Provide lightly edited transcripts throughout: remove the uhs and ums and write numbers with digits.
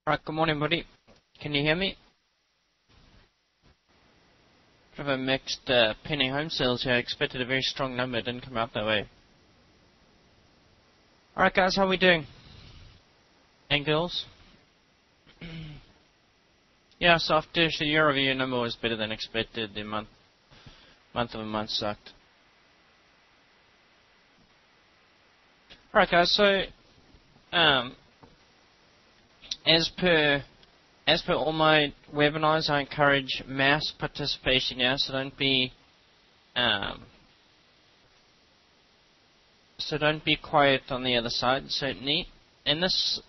Right, good morning, buddy. Can you hear me? Bit of a mixed pending home sales here. I expected a very strong number. It didn't come out that way. Alright, guys, how are we doing? And girls? Yeah, so after the year-over-year number was better than expected. The month-over-month sucked. Alright, guys, so as per all my webinars, I encourage mass participation here, so don't be quiet on the other side, certainly. And this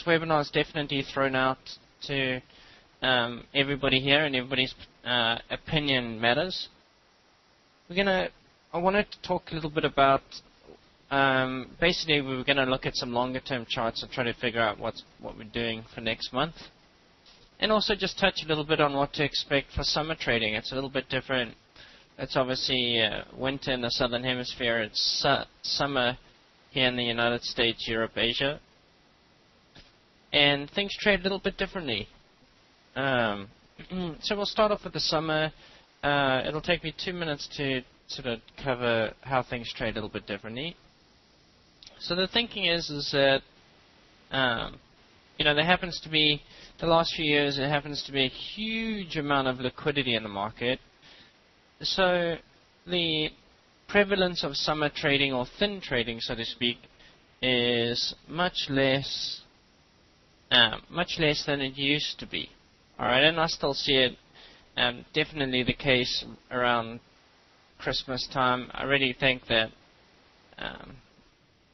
webinar is definitely thrown out to everybody here, and everybody's opinion matters. I wanted to talk a little bit about. Basically, we were going to look at some longer-term charts and try to figure out what we're doing for next month. And also just touch a little bit on what to expect for summer trading. It's a little bit different. It's obviously winter in the southern hemisphere. It's summer here in the United States, Europe, Asia. And things trade a little bit differently. So we'll start off with the summer. It'll take me 2 minutes to sort of cover how things trade a little bit differently. So the thinking is that, there happens to be, the last few years, there happens to be a huge amount of liquidity in the market. So the prevalence of summer trading, or thin trading, so to speak, is much less than it used to be. All right, and I still see it definitely the case around Christmas time. I really think that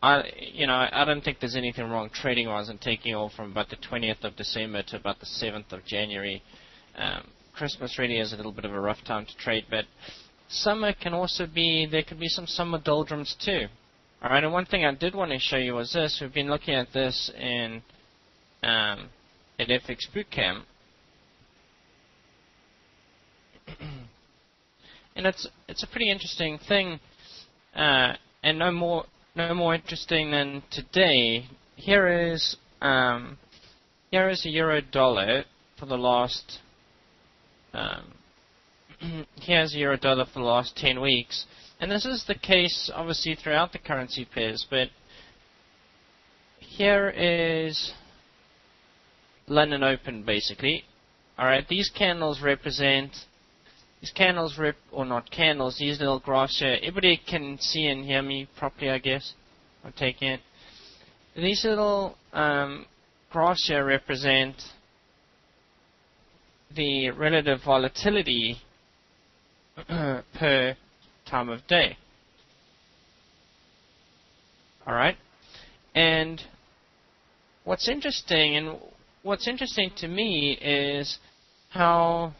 I don't think there's anything wrong trading-wise in taking off from about the 20th of December to about the 7th of January. Christmas really is a little bit of a rough time to trade, but summer can also be, there could be some summer doldrums too. All right, and one thing I did want to show you was this. We've been looking at this at FX Bootcamp. And it's a pretty interesting thing, and no more interesting than today. Here is a euro dollar for the last. Here's a euro dollar for the last 10 weeks, and this is the case obviously throughout the currency pairs. But here is London Open, basically. All right, these candles represent. These candles or not candles, these little graphs here. Everybody can see and hear me properly, I guess. I'm taking it. These little graphs here represent the relative volatility per time of day. All right, and what's interesting to me is how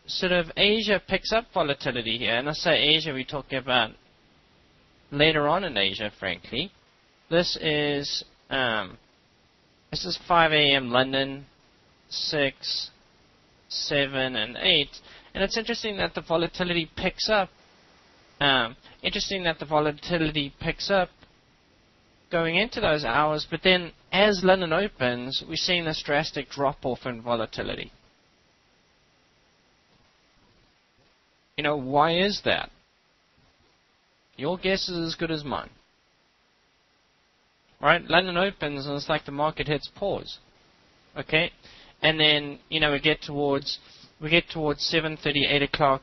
sort of Asia picks up volatility here. And I say Asia, we're talking about later on in Asia, frankly. This is 5 a.m. London, 6, 7, and 8. And it's interesting that the volatility picks up. Going into those hours, but then as London opens, we're seeing this drastic drop-off in volatility. Why is that? Your guess is as good as mine. Right? London opens and it's like the market hits pause. Okay? And then, we get towards 7:30, 8 o'clock.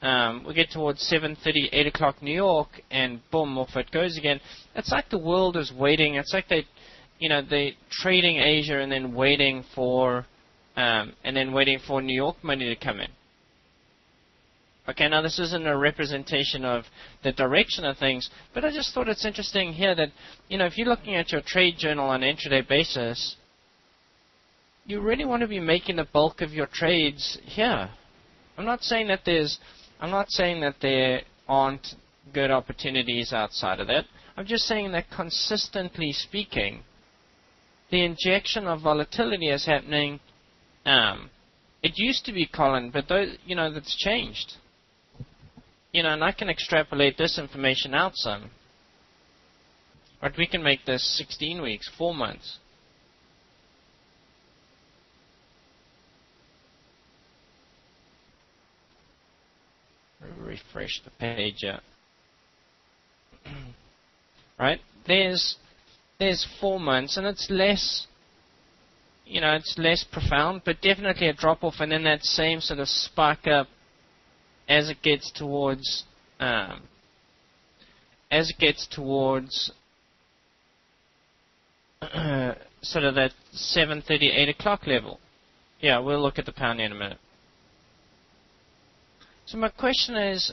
We get towards 7:30, 8 o'clock New York, and boom, off it goes again. It's like the world is waiting. It's like they're trading Asia and then waiting for New York money to come in. Okay, now this isn't a representation of the direction of things, but I just thought it's interesting here that, if you're looking at your trade journal on an intraday basis, you really want to be making the bulk of your trades here. I'm not saying that there aren't good opportunities outside of that. I'm just saying that consistently speaking, the injection of volatility is happening. It used to be Colin, but that's changed. And I can extrapolate this information out some. But we can make this 16 weeks, 4 months. refresh the page here. Right? There's 4 months, and it's less, it's less profound, but definitely a drop off, and then that same sort of spike up as it gets towards sort of that 7:30, 8 o'clock level. Yeah, we'll look at the pound in a minute. So my question is,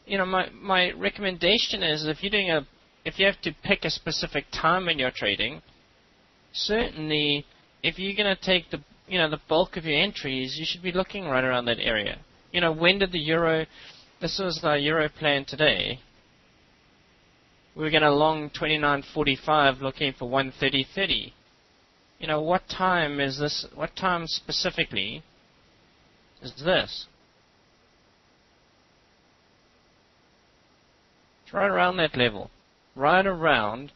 my recommendation is, if you have to pick a specific time when you're trading, certainly if you're going to take the bulk of your entries, you should be looking right around that area. When did the euro? This was our euro plan today. We were going to long 29.45, looking for 130.30. What time is this? What time specifically is this? It's right around that level. Right around.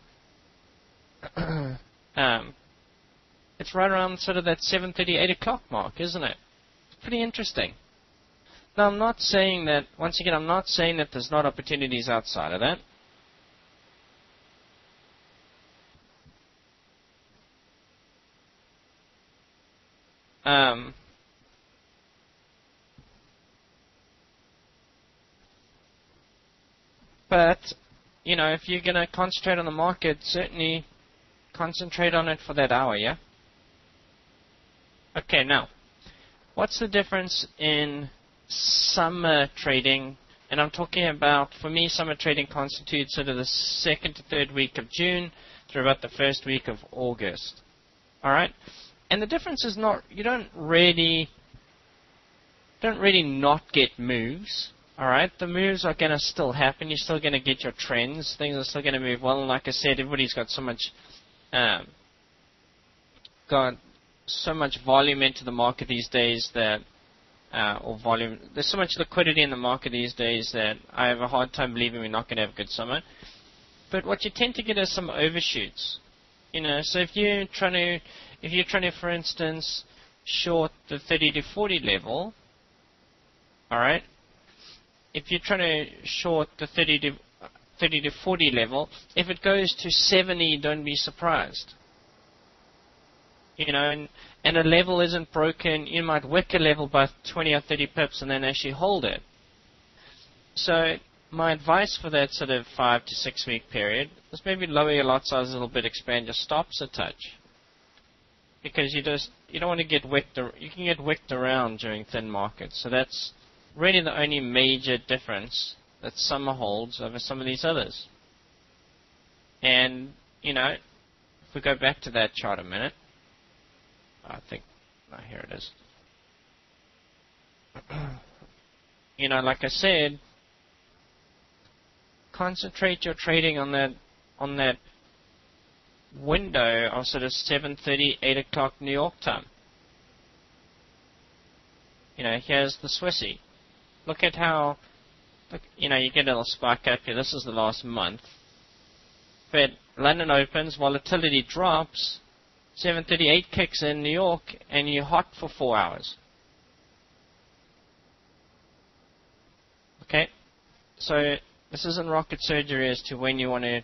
It's right around sort of that 7:30, 8 o'clock mark, isn't it? It's pretty interesting. Now, I'm not saying that, once again, I'm not saying that there's not opportunities outside of that. But, if you're going to concentrate on the market, certainly concentrate on it for that hour, yeah? Okay, now, what's the difference in summer trading? And I'm talking about, for me, summer trading constitutes sort of the second to third week of June through about the first week of August. All right? And the difference is not, you don't really not get moves. All right? The moves are going to still happen. You're still going to get your trends. Things are still going to move well. And like I said, everybody's got so much volume into the market these days that there's so much liquidity in the market these days that I have a hard time believing we're not going to have a good summer. But what you tend to get is some overshoots. So if you're trying to, for instance, short the 30 to 40 level, all right. If you're trying to short the 30 to 40 level, if it goes to 70, don't be surprised. And a level isn't broken, you might wick a level by 20 or 30 pips and then actually hold it. So my advice for that sort of 5 to 6 week period is maybe lower your lot size a little bit, expand your stops a touch. Because you don't want to get wicked. You can get wicked around during thin markets. So that's really the only major difference that summer holds over some of these others. And, if we go back to that chart a minute, here it is. Like I said, concentrate your trading on that window of sort of 7:30, 8 o'clock New York time. Here's the Swissy. Look at how, you get a little spike up here. This is the last month. But London opens, volatility drops, 7:38 kicks in New York, and you're hot for 4 hours. Okay? So this isn't rocket surgery as to when you want to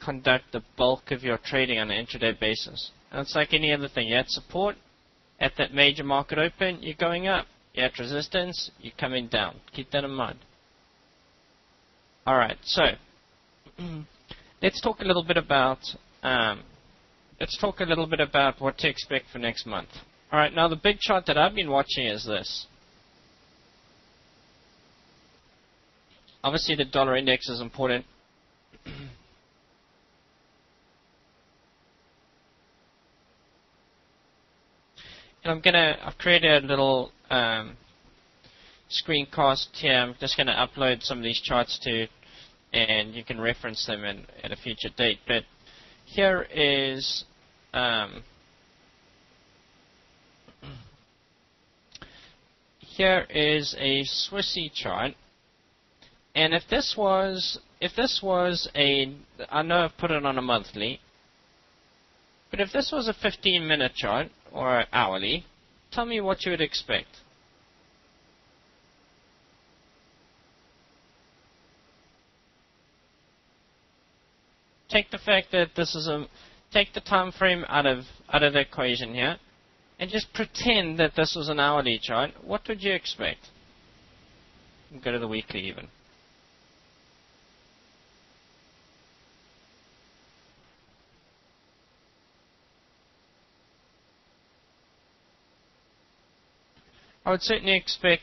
conduct the bulk of your trading on an intraday basis. And it's like any other thing. You had support at that major market open, you're going up. You had resistance, you're coming down. Keep that in mind. All right, so let's talk a little bit about what to expect for next month. All right, now the big chart that I've been watching is this. Obviously, the dollar index is important. And I've created a little screencast here. I'm just going to upload some of these charts to, and you can reference them at a future date. But here is a Swissy chart, and if this was I know I've put it on a monthly, but if this was a 15-minute chart or hourly, tell me what you would expect. take the fact that this is take the time frame out of the equation here, and just pretend that this was an hourly chart. What would you expect? Go to the weekly even. I would certainly expect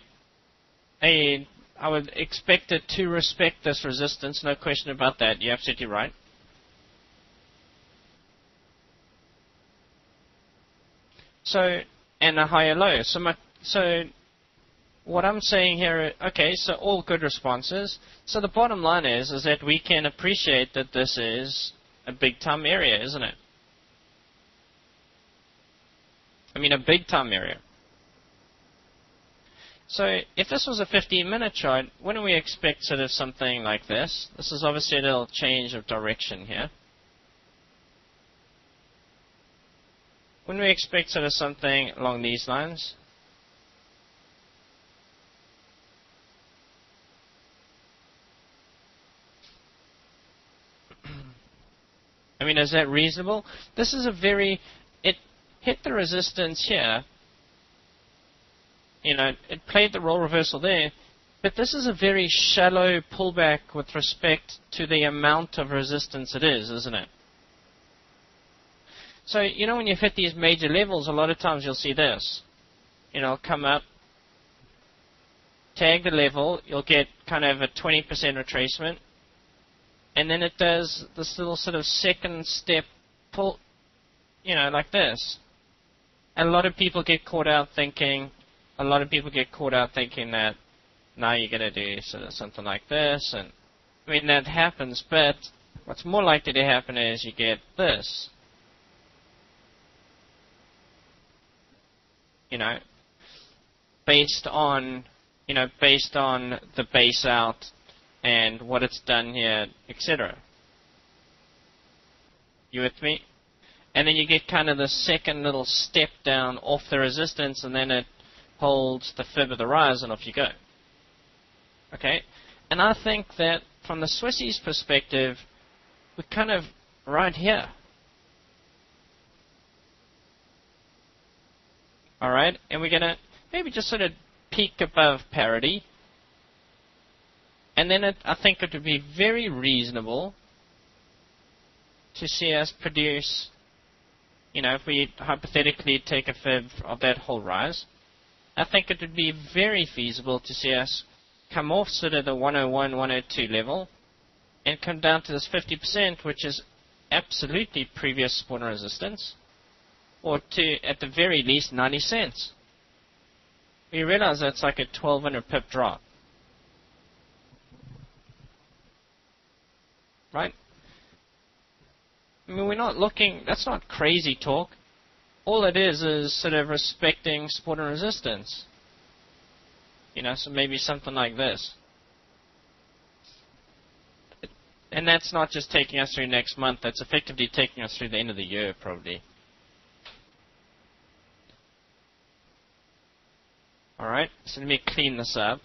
I would expect it to respect this resistance, no question about that. You're absolutely right. So, and a higher low. So what I'm saying here, okay, so all good responses. So the bottom line is that we can appreciate that this is a big time area, isn't it? I mean, a big time area. So if this was a 15-minute chart, wouldn't we expect sort of something like this? This is obviously a little change of direction here. Wouldn't we expect sort of something along these lines? I mean, is that reasonable? This is it hit the resistance here. You know, it played the role reversal there, but this is a very shallow pullback with respect to the amount of resistance it is, isn't it? So, you know, when you've hit these major levels, a lot of times you'll see this. You know, come up, tag the level, you'll get kind of a 20% retracement, and then it does this little sort of second step pull, you know, like this. And a lot of people get caught out thinking that now you're going to do sort of something like this, and I mean that happens, but what's more likely to happen is you get this. You know, based on the base out and what it's done here, etc. You with me? And then you get kind of the second little step down off the resistance, and then it holds the fib of the rise, and off you go. Okay? And I think that from the Swissies' perspective, we're kind of right here. Alright? And we're going to maybe just sort of peak above parity. And then I think it would be very reasonable to see us produce, you know, if we hypothetically take a fib of that whole rise, I think it would be very feasible to see us come off sort of the 101, 102 level and come down to this 50%, which is absolutely previous support and resistance, or to, at the very least, 90 cents. We realize that's like a 1,200 pip drop. Right? I mean, we're not looking, that's not crazy talk. All it is sort of respecting support and resistance. You know, so maybe something like this. And that's not just taking us through next month, that's effectively taking us through the end of the year, probably. Alright, so let me clean this up.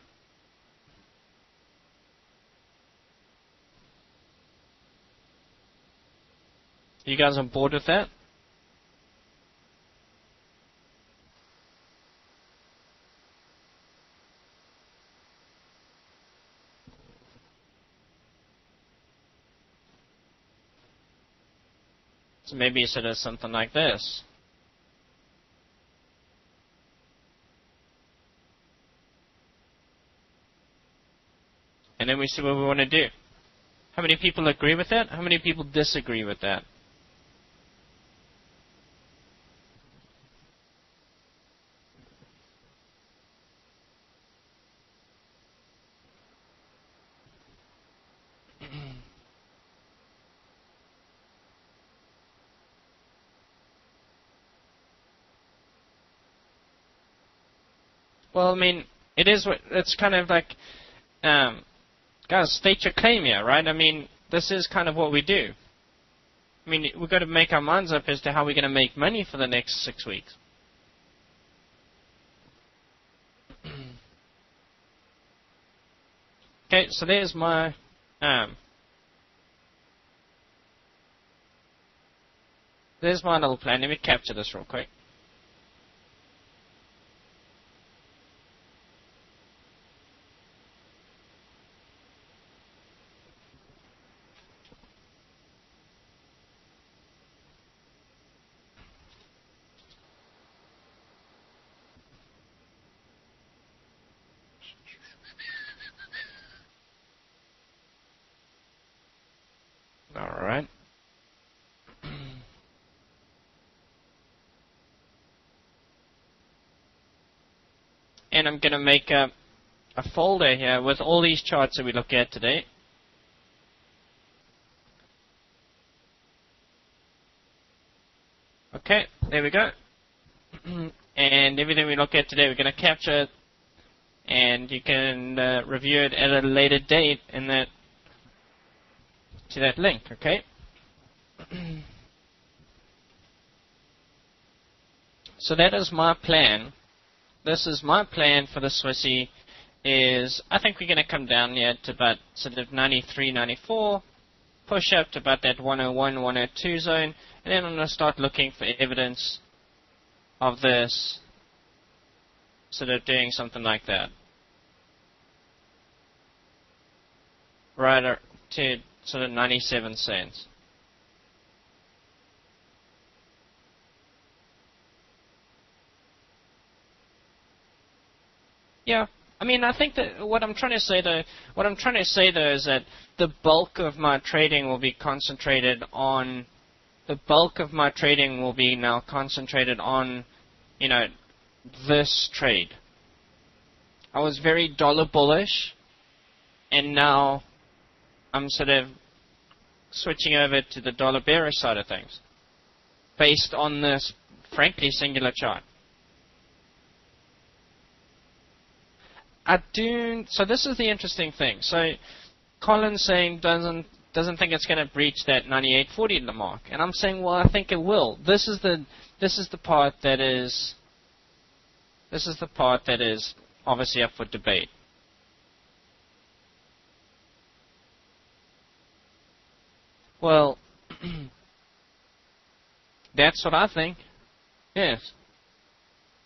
You guys on board with that? So maybe sort of something like this. And then we see what we want to do. How many people agree with that? How many people disagree with that? Well, I mean, it is what it's kind of like, guys, state your claim here, right? I mean, this is kind of what we do. I mean, we've got to make our minds up as to how we're going to make money for the next 6 weeks. Okay, so there's my there's my little plan. Let me capture this real quick. Alright. And I'm going to make a folder here with all these charts that we look at today. Okay, there we go. And everything we look at today, we're going to capture it, and you can review it at a later date in that to that link. Okay. So that is my plan. This is my plan for the Swissy. Is I think we're going to come down here to about sort of 93, 94, push up to about that 101, 102 zone, and then I'm going to start looking for evidence of this sort of doing something like that. Right to sort of 97 cents. Yeah, I mean, I think that what I'm trying to say though is that the bulk of my trading will be concentrated on, now concentrated on, you know, this trade. I was very dollar bullish, and now I'm sort of switching over to the dollar bearish side of things, based on this, frankly, singular chart. So this is the interesting thing. So Colin's saying doesn't think it's going to breach that 98.40 mark, and I'm saying, well, I think it will. This is the part that is obviously up for debate. Well, that's what I think. Yes.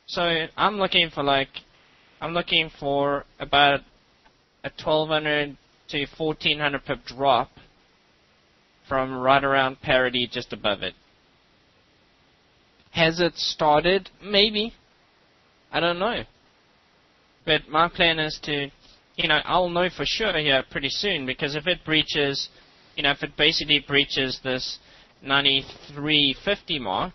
So I'm looking for about a 1,200 to 1,400 pip drop from right around parity, just above it. Has it started? Maybe. I don't know. But my plan is to, I'll know for sure here pretty soon, because if it breaches, if it basically breaches this 93.50 mark,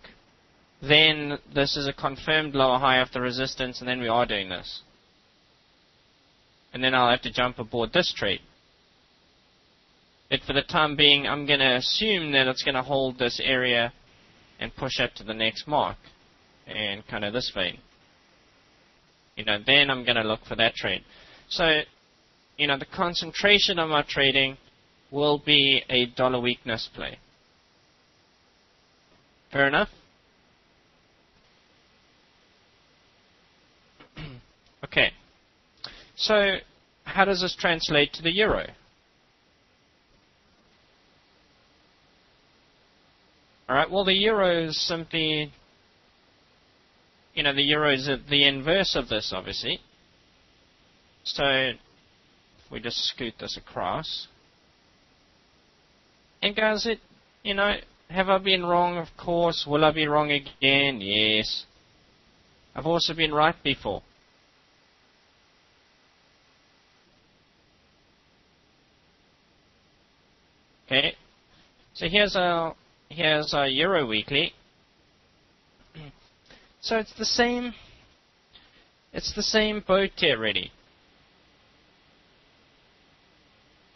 then this is a confirmed lower high after resistance, and then we are doing this. And then I'll have to jump aboard this trade. But for the time being, I'm going to assume that it's going to hold this area and push up to the next mark, and kind of this vein. Then I'm going to look for that trade. So, the concentration of my trading will be a dollar weakness play. Fair enough? Okay. So, how does this translate to the euro? Alright, well, the euro is simply, the euro is the inverse of this, obviously. So, if we just scoot this across. And guys, have I been wrong? Of course. Will I be wrong again? Yes. I've also been right before. Okay, so here's our Euro Weekly. So it's the same boat here, really.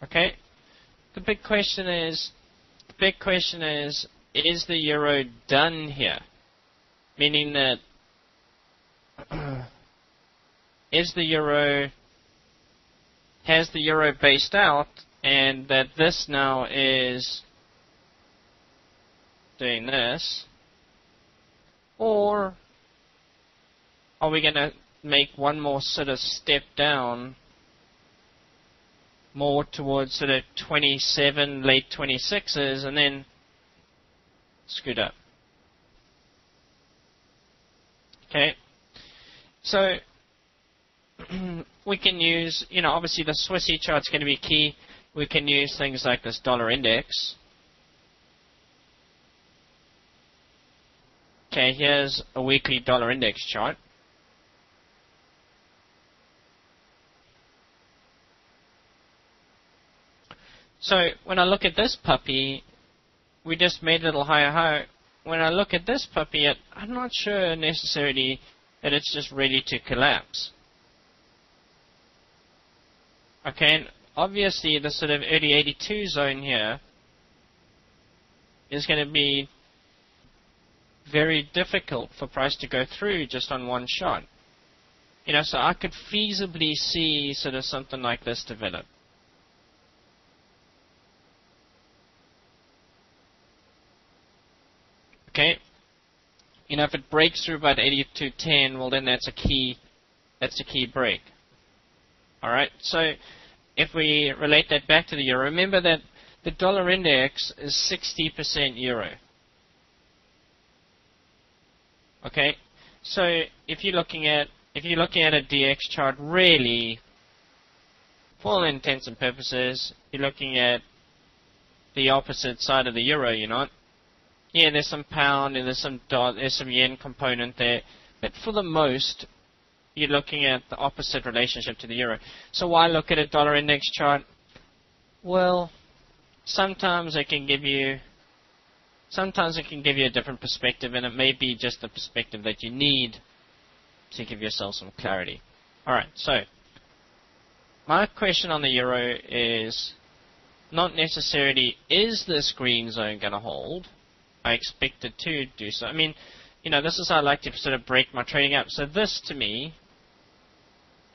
Okay, the big question is the euro done here? Meaning that has the euro based out, and that this now is doing this, or are we going to make one more sort of step down, more towards sort of 27, late 26s, and then scoot up? Okay, so we can use, obviously the Swissy chart's going to be key. We can use things like this dollar index. Okay, here's a weekly dollar index chart. So when I look at this puppy, we just made it a little higher. When I look at this puppy, I'm not sure necessarily that it's just ready to collapse. Okay, and obviously the sort of early 82 zone here is going to be very difficult for price to go through just on one shot. So I could feasibly see sort of something like this develop. Okay, if it breaks through about 82.10, well then that's a key break. All right, so if we relate that back to the euro, remember that the dollar index is 60% euro. Okay, so if you're looking at a DX chart, really, for all intents and purposes, you're looking at the opposite side of the euro. You're not. Yeah, there's some pound and there's some yen component there, but for the most, you're looking at the opposite relationship to the euro. So why look at a dollar index chart? Well, sometimes it can give you a different perspective, and it may be just the perspective that you need to give yourself some clarity. All right, so my question on the euro is not necessarily, is this green zone going to hold? I expect it to do so. I mean, this is how I like to sort of break my trading up. So this, to me,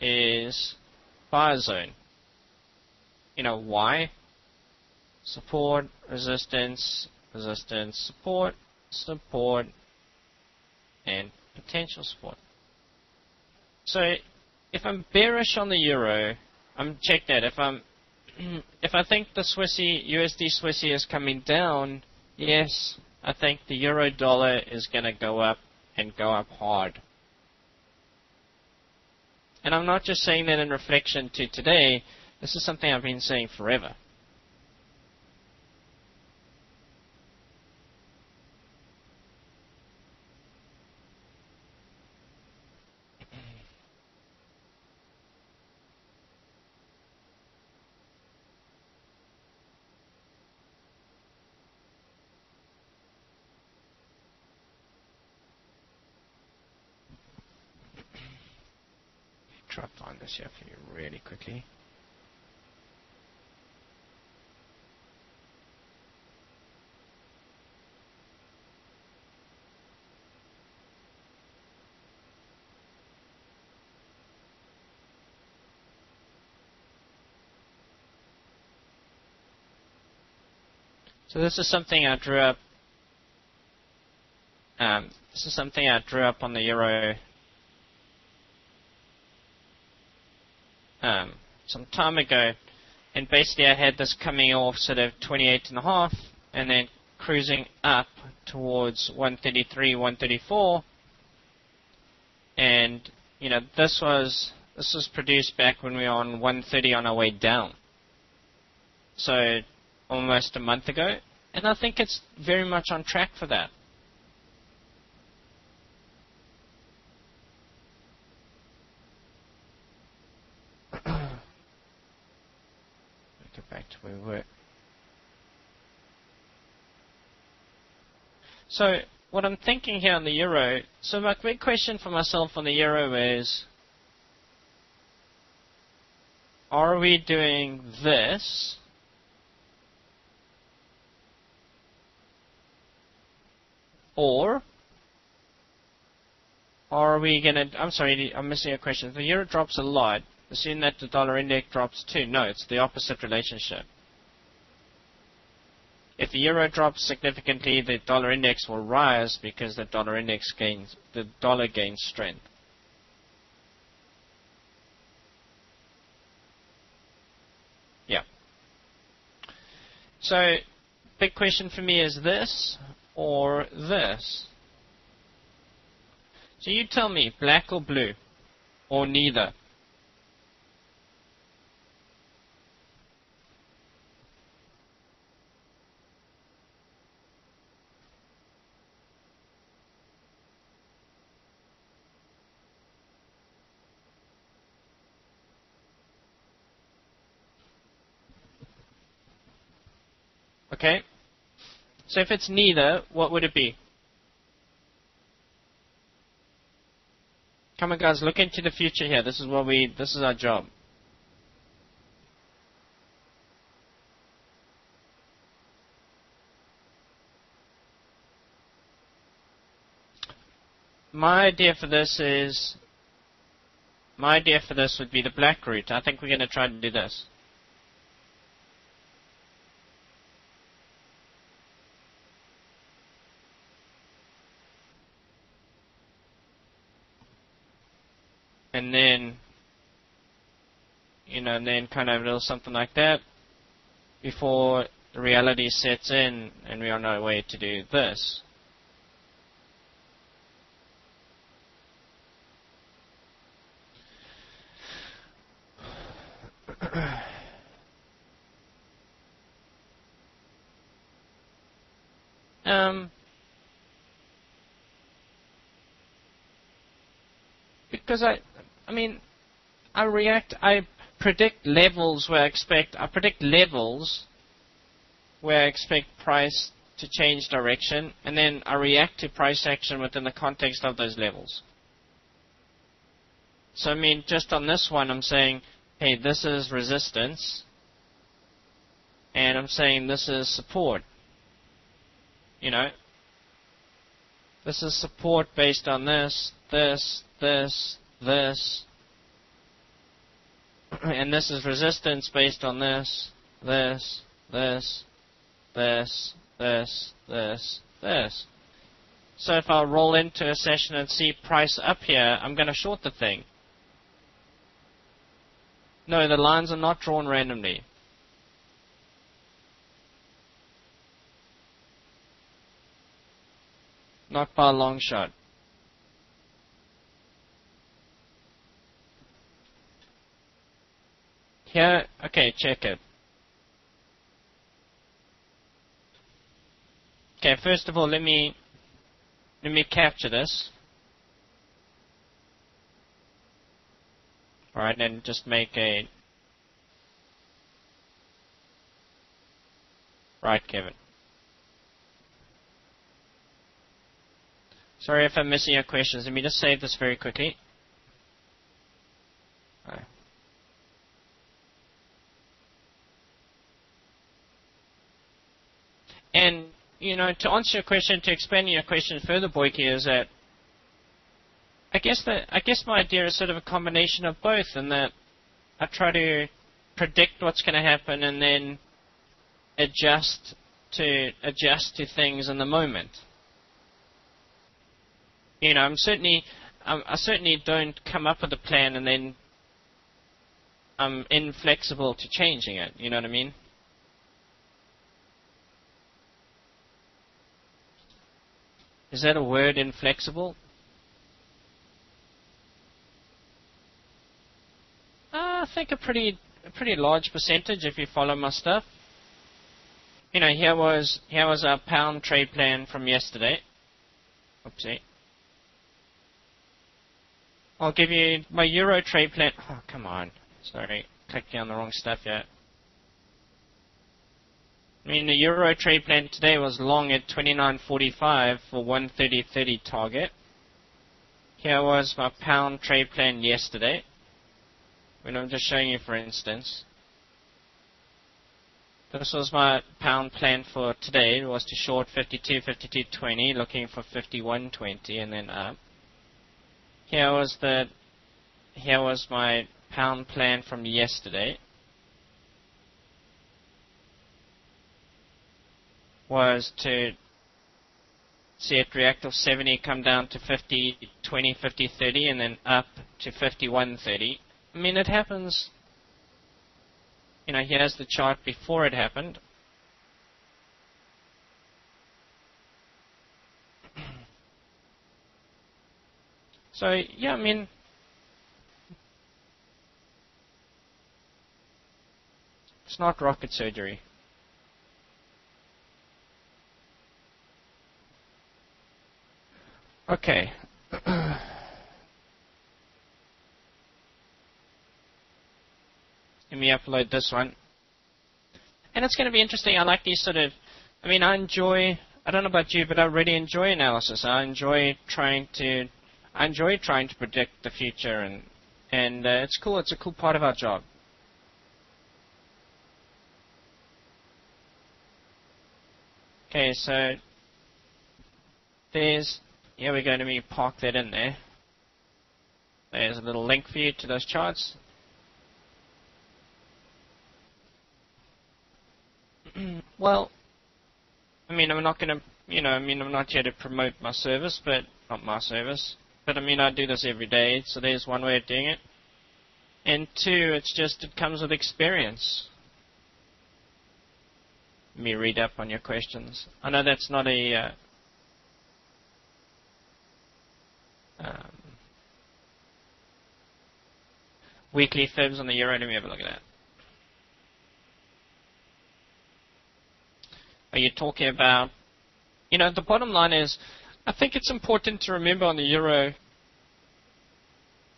is buyer zone. Why? Support, resistance, support, and potential support. So if I'm bearish on the euro, check that. If I think the USD Swissy is coming down, yes, I think the euro dollar is going to go up and go up hard. And I'm not just saying that in reflection to today. This is something I've been saying forever. Try to find this here for you really quickly. So this is something I drew up. This is something I drew up on the euro some time ago, and basically I had this coming off sort of 28.5 and then cruising up towards 133, 134, and this was produced back when we were on 130 on our way down, so almost a month ago, and I think it's very much on track for that. Go back to where we were. So what I'm thinking here on the euro, so my big question for myself on the euro is, are we doing this or are we going to, I'm sorry, I'm missing a question. If the euro drops a lot, assume that the dollar index drops too. No, it's the opposite relationship. If the euro drops significantly, the dollar index will rise because the dollar gains strength. Yeah. So, big question for me is this or this. So you tell me, black or blue, or neither. Okay? So if it's neither, what would it be? Come on, guys, look into the future here. This is our job. My idea for this would be the black route. I think we're going to try to do this. And then, and then kind of a little something like that before the reality sets in and we're on our way to do this. Because I predict levels where I predict levels where I expect price to change direction, and then I react to price action within the context of those levels. So just on this one, I'm saying, hey, this is resistance, and I'm saying this is support. This is support based on this, this, and this is resistance based on this. So if I roll into a session and see price up here, I'm going to short the thing. No, the lines are not drawn randomly. Not by a long shot. Here, okay, check it. Okay, first of all, let me capture this. Alright, and just make a... Right, Kevin. Sorry if I'm missing your questions. Let me just save this very quickly. Alright. And, to answer your question, to expand your question further, Boyke, is that I guess my idea is sort of a combination of both, in that I try to predict what's going to happen and then adjust to things in the moment. I certainly don't come up with a plan and then I'm inflexible to changing it. You know what I mean? Is that a word, inflexible? I think a pretty large percentage if you follow my stuff. Here was our pound trade plan from yesterday. Oopsie. I'll give you my euro trade plan. Oh, come on. Sorry, clicked on the wrong stuff yet. The euro trade plan today was long at 29.45 for 130.30 target. Here was my pound trade plan yesterday. When I'm just showing you, for instance. This was my pound plan for today. It was to short 52.20, looking for 51.20 and then up. Here was my pound plan from yesterday. Was to see it react off 70, come down to 50, 20, 50, 30, and then up to 51.30. It happens. Here's the chart before it happened. So, yeah, I mean, it's not rocket surgery. Okay. Let me upload this one. And it's going to be interesting. I like these sort of, I mean, I don't know about you, but I really enjoy analysis. I enjoy trying to predict the future, and it's cool. It's a cool part of our job. Okay, so here we're going to park that in there. There's a little link for you to those charts. Well, I mean, I'm not going to, I'm not here to promote my service, but not my service. But I mean, I do this every day, so there's one way of doing it. And two, it comes with experience. Let me read up on your questions. I know that's not a weekly fibs on the euro. Let me have a look at that. Are you talking about, the bottom line is, I think it's important to remember on the euro,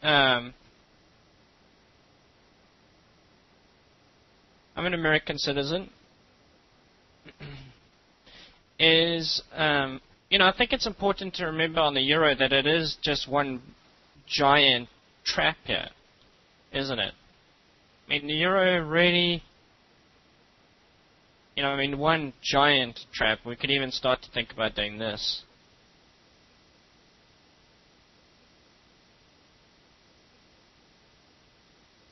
I'm an American citizen, I think it's important to remember on the euro that it is just one giant trap here, isn't it? I mean, the euro really, one giant trap. We could even start to think about doing this.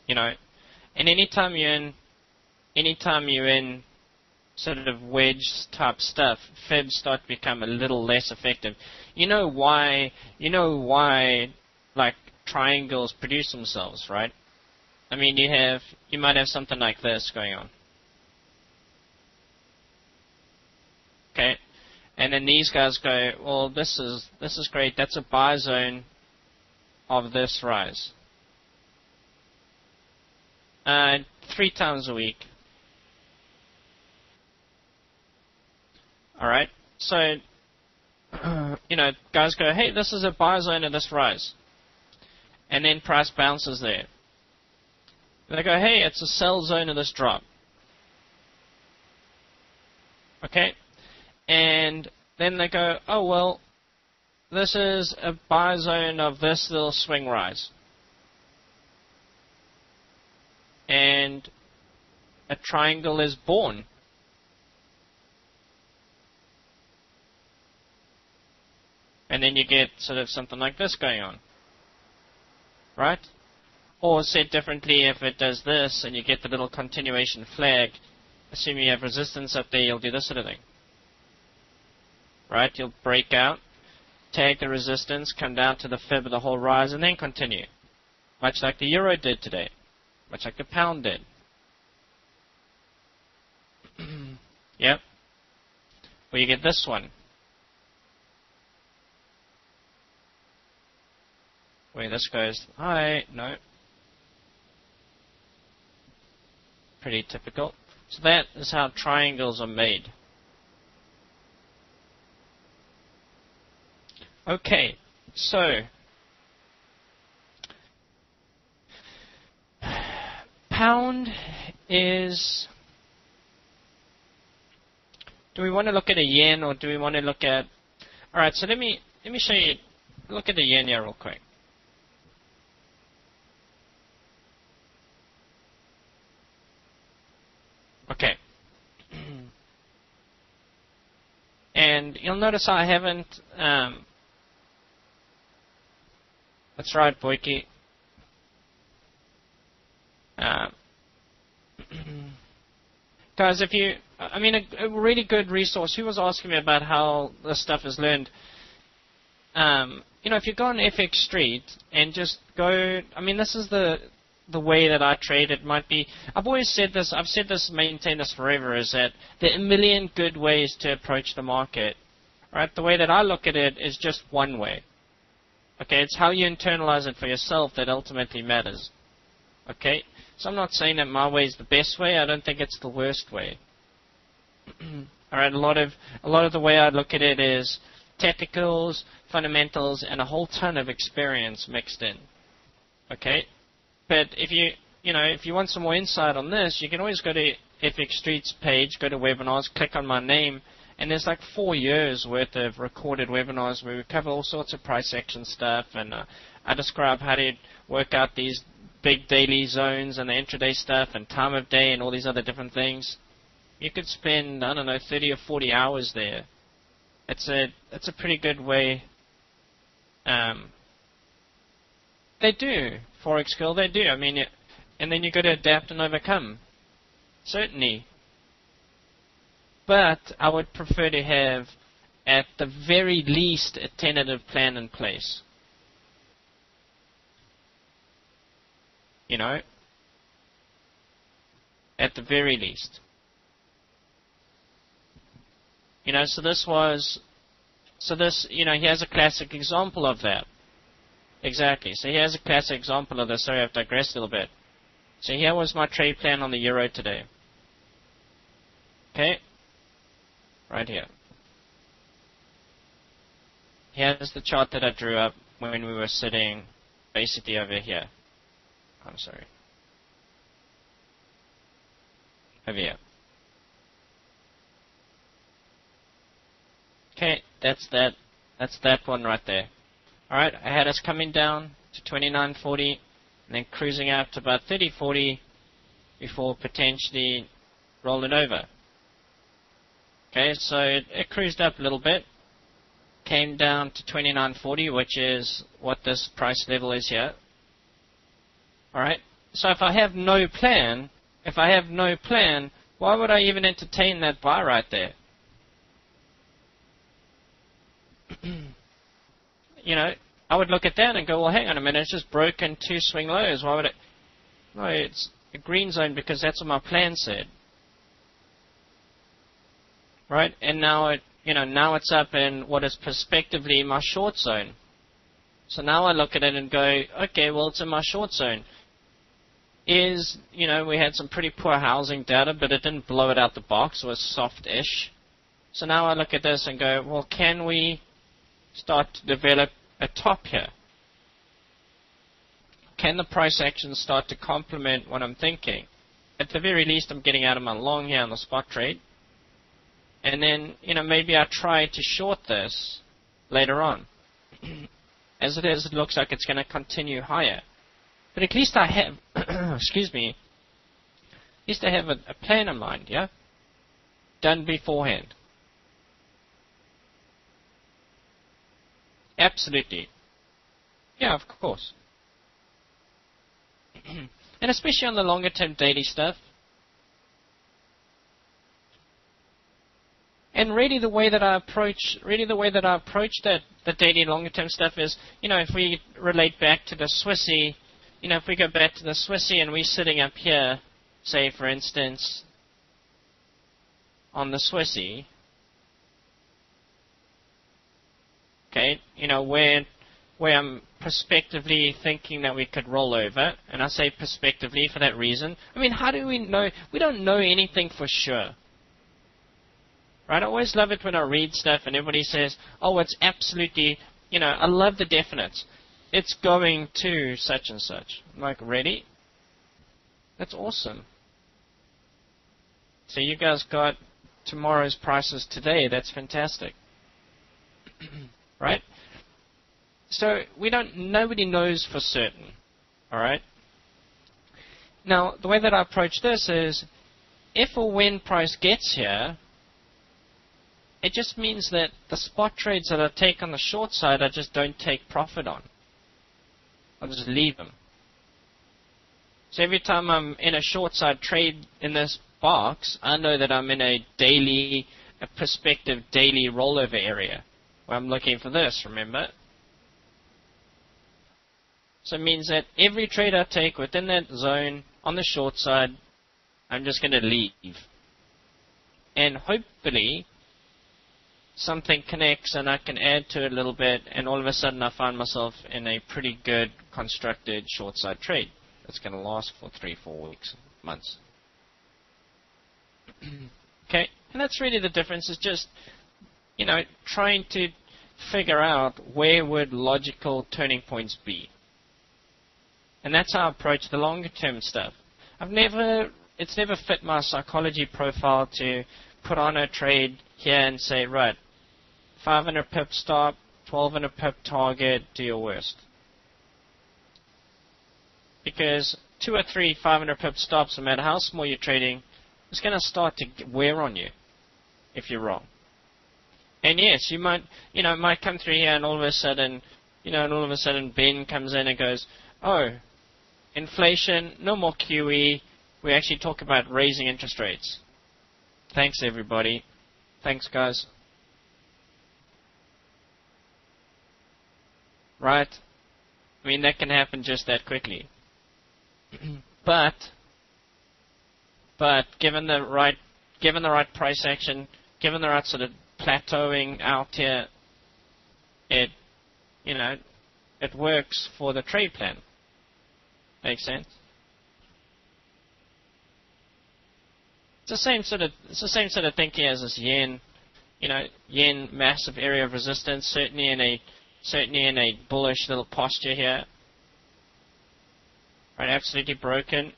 And anytime you're in sort of wedge type stuff, fibs start to become a little less effective. You know why like triangles produce themselves, right? I mean, you might have something like this going on. Okay, and then these guys go, well, this is great. That's a buy zone of this rise. 3 times a week. All right. So, guys go, hey, this is a buy zone of this rise, and then price bounces there. They go, hey, it's a sell zone of this drop. Okay. And then they go, oh, well, this is a buy zone of this little swing rise. And a triangle is born. And then you get sort of something like this going on. Right? Or said differently, if it does this and you get the little continuation flag, assuming you have resistance up there, you'll do this sort of thing. Right? You'll break out, tag the resistance, come down to the fib of the whole rise, and then continue. Much like the euro did today. Much like the pound did. Yep. Or you get this one. Where this goes, hi, no. Pretty typical. So that is how triangles are made. Okay, so pound is, do we want to look at a yen or do we want to look at, alright, so let me show you, look at the yen here real quick. Okay. And you'll notice I haven't, that's right, Boyke. Guys, if you, a really good resource, who was asking me about how this stuff is learned? If you go on FX Street and just go, this is the way that I trade. It might be, I've always said this, maintained this forever, is that there are a million good ways to approach the market. Right? The way that I look at it is just one way. Okay, it's how you internalize it for yourself that ultimately matters. Okay, so I'm not saying that my way is the best way. I don't think it's the worst way. All right, a lot of the way I look at it is technicals, fundamentals, and a whole ton of experience mixed in. Okay, but if you want some more insight on this, you can always go to FX Street's page, go to webinars, click on my name, and there's like 4 years worth of recorded webinars where we cover all sorts of price action stuff, and I describe how to work out these big daily zones and the intraday stuff and time of day and all these other different things. You could spend, I don't know, 30 or 40 hours there. It's a pretty good way. They do, Forex Girl, they do. I mean, and then you've got to adapt and overcome. Certainly. But I would prefer to have, at the very least, a tentative plan in place. You know? At the very least. You know, here's a classic example of that. Exactly. So here's a classic example of this. Sorry, I've digressed a little bit. So here was my trade plan on the euro today. Okay? Right here. Here's the chart that I drew up when we were sitting basically over here. I'm sorry. Over here. Okay, that's that one right there. Alright, I had us coming down to 29.40 and then cruising up to about 30.40 before potentially rolling over. Okay, so it cruised up a little bit, came down to 29.40, which is what this price level is here. Alright, so if I have no plan, why would I even entertain that buy right there? You know, I would look at that and go, well, hang on a minute, it's just broken 2 swing lows. Why would it? No, it's a green zone because that's what my plan said. Right? And now it's up in what is prospectively my short zone. So now I look at it and go, okay, well, it's in my short zone. We had some pretty poor housing data, but it didn't blow it out the box. It was soft-ish. So now I look at this and go, well, can we start to develop a top here? Can the price action start to complement what I'm thinking? At the very least, I'm getting out of my long here on the spot trade. And then, maybe I try to short this later on. As it is, it looks like it's going to continue higher. But at least I have, excuse me, at least I have a plan in mind, yeah? Done beforehand. Absolutely. Yeah, of course. And especially on the longer term daily stuff. And really the way that I approach that the daily longer term stuff is, if we relate back to the Swissy, if we go back to the Swissy and we're sitting up here, say for instance, on the Swissy, okay, where I'm prospectively thinking that we could roll over, and I say prospectively for that reason. I mean, how do we know? We don't know anything for sure. Right? I always love it when I read stuff and everybody says, oh, it's absolutely, I love the definites. It's going to such and such. I'm like, really? That's awesome. So you guys got tomorrow's prices today. That's fantastic. Right? So nobody knows for certain. Alright? Now, the way that I approach this is, if or when price gets here, it just means that the spot trades that I take on the short side, I just don't take profit on. I'll just leave them. So every time I'm in a short side trade in this box, I know that I'm in a prospective daily rollover area. I'm looking for this, remember? So it means that every trade I take within that zone on the short side, I'm just going to leave. And hopefully, something connects and I can add to it a little bit, and all of a sudden I find myself in a pretty good constructed short side trade that's going to last for 3-4 weeks, months. Okay, and that's really the difference, is just, you know, trying to figure out where would logical turning points be. And that's how I approach the longer term stuff. It's never fit my psychology profile to put on a trade here and say, right, 500 pip stop, 1200 pip target, do your worst. Because 2 or 3 500 pip stops, no matter how small you're trading, it's going to start to wear on you if you're wrong. And yes, you might, you know, it might come through here and all of a sudden, you know, and all of a sudden Ben comes in and goes, oh, inflation, no more QE, we actually talk about raising interest rates. Thanks, everybody. Thanks, guys. Right? I mean, that can happen just that quickly. But given the right price action, given the right sort of plateauing out here, it works for the trade plan. Makes sense? It's the same sort of thinking as this yen. You know, yen, massive area of resistance, certainly in a bullish little posture here. Right, absolutely broken,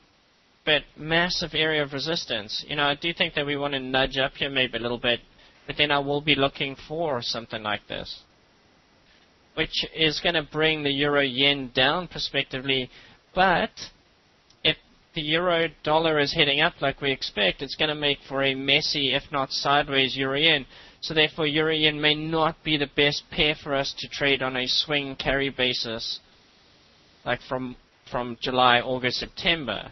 but massive area of resistance. You know, I do think that we want to nudge up here maybe a little bit, but then I will be looking for something like this, which is going to bring the euro-yen down prospectively. But if the euro-dollar is heading up like we expect, it's going to make for a messy, if not sideways, euro-yen. So therefore, euro-yen may not be the best pair for us to trade on a swing carry basis, like from July, August, September.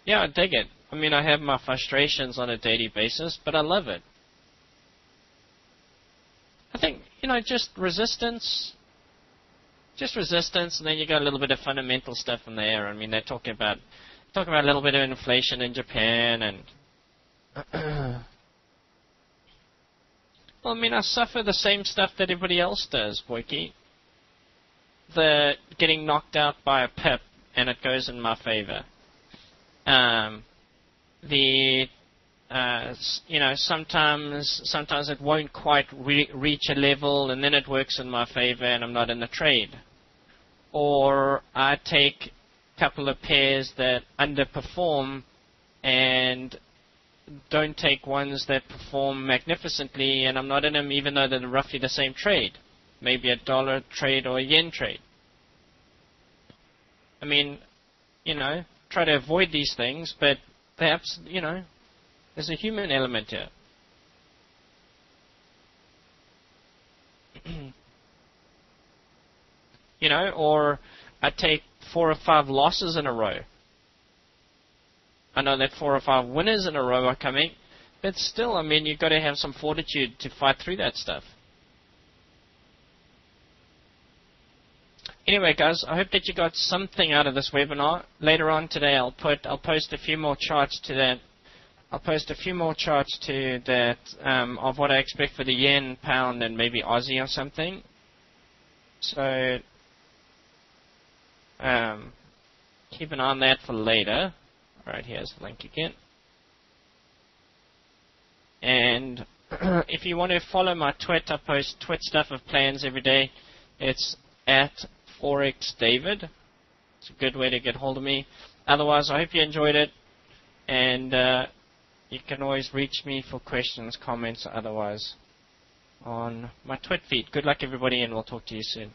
Yeah, I dig it. I mean, I have my frustrations on a daily basis, but I love it. I think, you know, just resistance, and then you got a little bit of fundamental stuff in there. I mean, they're talking about a little bit of inflation in Japan, and well, I mean, I suffer the same stuff that everybody else does, Boyke. The getting knocked out by a pip, and it goes in my favor. You know, sometimes it won't quite reach a level, and then it works in my favor, and I'm not in the trade. Or I take a couple of pairs that underperform, and don't take ones that perform magnificently, and I'm not in them even though they're roughly the same trade. Maybe a dollar trade or a yen trade. I mean, you know, try to avoid these things, but perhaps, you know, there's a human element here. You know, or I take 4 or 5 losses in a row. I know that 4 or 5 winners in a row are coming, but still, I mean, you've got to have some fortitude to fight through that stuff. Anyway, guys, I hope that you got something out of this webinar. Later on today, I'll post a few more charts to that. I'll post a few more charts to that of what I expect for the yen, pound, and maybe Aussie or something. So keep an eye on that for later. All right, here's the link again. And if you want to follow my Twit, I post Twit stuff of plans every day. It's at Forex David. It's a good way to get hold of me. Otherwise, I hope you enjoyed it, and you can always reach me for questions, comments, otherwise on my Twit feed. Good luck, everybody, and we'll talk to you soon.